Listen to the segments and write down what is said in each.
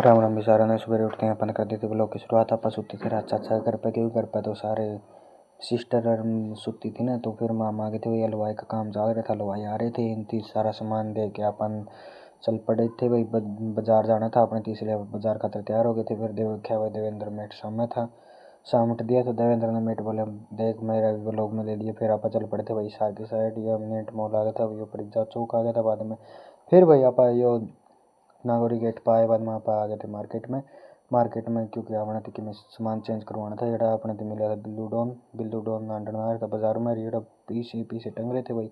राम राम भी सारे ने सवेरे उठते हैं अपन कर देते ब्लॉग की शुरुआत। आप सुते थे रात चाचा घर पे, क्योंकि घर पे तो सारे सिस्टर और सुती थी ना, तो फिर मामा आ गए थे। वही हलवाई का काम चल रहा था, हलवाई आ रहे थे। इनती सारा सामान दे के अपन चल पड़े थे। भाई बाजार जाना था अपने, तीसरे बाजार खातर तैयार हो गए थे। फिर देखा भाई देवेंद्र मेट सामने था, सामट दिया तो देवेंद्र ने मेट बोले देख मेरा भी ब्लॉग में ले लिया। फिर आप चल पड़े थे भाई सार की साइड, या नेट मॉल आ गया था, वही परिजा चौक आ गया था बाद में। फिर भाई आप यो नागौरी गेट पर आए, बाद में आप आ गए थे मार्केट में क्योंकि अपने तो कि सामान चेंज करवाना था। जरा अपने तो मिला था बिल्लू डॉन आंडन आ रहा था बाजार में। रेड़ा पीछे टंग रहे थे भाई,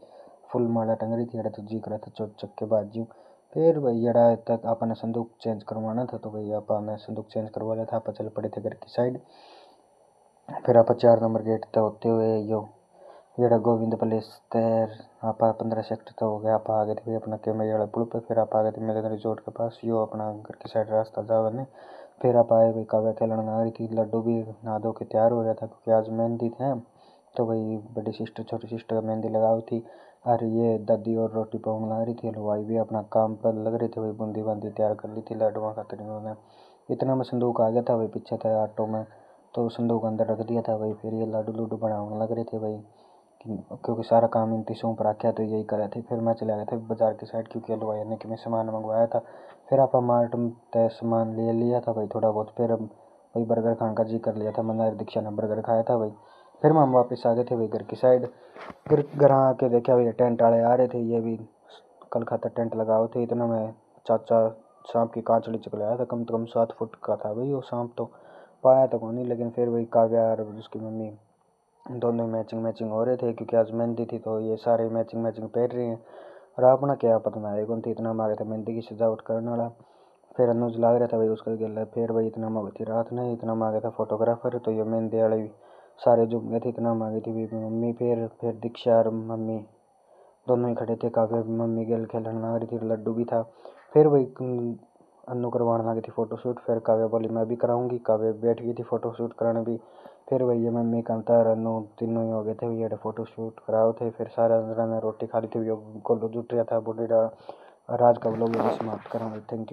फुल माला टंग रही थी। तो जी करा था चोट चक्के बाजू। फिर भाई जड़ा तक आपने संदूक चेंज करवाना था, तो भाई आपने संदूक चेंज करवा लिया था। आप चल पड़े थे घर की साइड। फिर आप 4 नंबर गेट तक होते हुए यो जरा गोविंद प्लेस तैर आप 15 सेक्टर तो हो गया। आप आ गए थे अपना कैमरे वाला पुल पे। फिर आप आ गए थे मेरे रिजोर्ट के पास, यो अपना घर की साइड रास्ता था बने। फिर आप आए भाई, काव्या खेलने आ रही थी। लड्डू भी नहा धो के तैयार हो रहा था क्योंकि आज मेहंदी थे, तो भाई बड़ी सिस्टर छोटी सिस्टर का मेहंदी लगाई थी। और ये दादी और रोटी पाउन ला रही थी। हलवाई भी अपना काम पर लग रहे थे भाई, बूंदी बांदी तैयार कर ली थी लड्डुआ खातिर इन्होंने। इतना में संदूक आ गया था भाई, पीछे था ऑटो में, तो संदूक अंदर रख दिया था भाई। फिर ये लाडू लूडू बनाने लग रहे थे भाई, क्योंकि सारा काम इन तीसों पर रखा तो यही करे थे। फिर मैं चला गया था बाजार की साइड, क्योंकि हलवाई ने कि मैं सामान मंगवाया था। फिर आप मार्ट तय सामान ले लिया था भाई थोड़ा बहुत। फिर भाई बर्गर खाने का जी कर लिया था, मैंने दीक्षा ने बर्गर खाया था भाई। फिर हम वापस आ गए थे भाई घर की साइड। फिर घर आके देखा भाई टेंट वाले आ रहे थे, ये भी कल खातर टेंट लगाए थे। इतना में चाचा सांप की कांचड़ी चकलाया था, कम से कम 7 फुट का था भाई वो सांप। तो पाया तो कौन नहीं, लेकिन फिर वही काव्या और उसकी मम्मी दोनों मैचिंग हो रहे थे, क्योंकि आज मेहंदी थी तो ये सारे मैचिंग पहन रहे हैं। और अपना क्या पता ना कौन थी, इतना मांगे था मेहंदी की सजावट करने वाला। फिर अनुज लाग रहा था भाई उसका गला। फिर भाई इतना मांगी थी रात ने, इतना मांगा था फोटोग्राफर, तो ये मेहंदी वाले भी सारे जुम गए थे। इतना मांगी थी भी मम्मी। फिर दीक्षा और मम्मी दोनों ही खड़े थे। काव्या मम्मी गेल खेलने लग रही थी, लड्डू भी था। फिर वही अन्नू करवाने लगी थी फोटोशूट। फिर काव्या बोली मैं भी कराऊंगी, काव्या बैठ गई थी फोटोशूट कराने भी। फिर भैया मम्मी कांता और अन्नू तीनों ही हो गए थे भैया फोटोशूट कराओ थे। फिर सारे अंदर ने रोटी खा ली थी, गोलू जुट रहा था बूढ़ी। और आज का व्लॉग यही समाप्त करूँगा। Thank you.